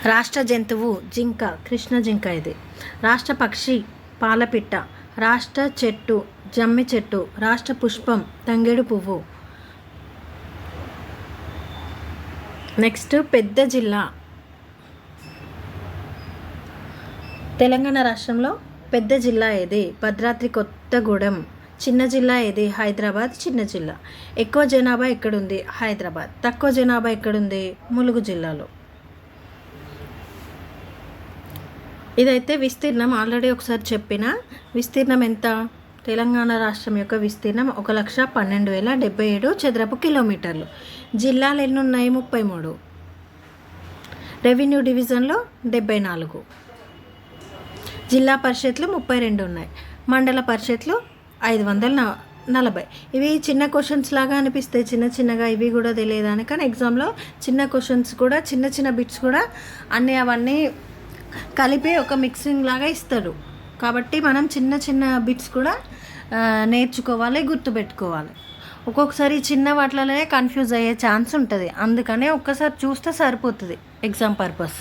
రాష్ట్ర జంతువు జింక, కృష్ణ జింక ఇది. రాష్ట్ర పక్షి పాలపిట్ట. రాష్ట్ర చెట్టు జమ్మి చెట్టు. రాష్ట్ర పుష్పం తంగేడు పువ్వు. నెక్స్ట్ పెద్ద జిల్లా. తెలంగాణ రాష్ట్రంలో పెద్ద జిల్లా ఏది? భద్రాద్రి కొత్తగూడెం. చిన్న జిల్లా ఏది? హైదరాబాద్ చిన్న జిల్లా. ఎక్కువ జనాభా ఎక్కడుంది? హైదరాబాద్. తక్కువ జనాభా ఎక్కడుంది? ములుగు జిల్లాలో. ఇదైతే విస్తీర్ణం ఆల్రెడీ ఒకసారి చెప్పిన. విస్తీర్ణం ఎంత? తెలంగాణ రాష్ట్రం యొక్క విస్తీర్ణం 1,12,077 చదరపు కిలోమీటర్లు. జిల్లాలు ఎన్ని ఉన్నాయి? 33. రెవెన్యూ డివిజన్లో 74. జిల్లా పరిషత్లు 32 ఉన్నాయి. మండల పరిషత్లు 540. ఇవి చిన్న క్వశ్చన్స్ లాగా అనిపిస్తాయి, చిన్నగా ఇవి కూడా తెలియదాని. కానీ ఎగ్జామ్లో చిన్న క్వశ్చన్స్ కూడా చిన్న బిట్స్ కూడా అవన్నీ కలిపి ఒక మిక్సింగ్ లాగా ఇస్తారు. కాబట్టి మనం చిన్న బిట్స్ కూడా నేర్చుకోవాలి, గుర్తుపెట్టుకోవాలి. ఒక్కొక్కసారి చిన్న వాటిలోనే కన్ఫ్యూజ్ అయ్యే ఛాన్స్ ఉంటుంది. అందుకనే ఒక్కసారి చూస్తే సరిపోతుంది ఎగ్జామ్ పర్పస్.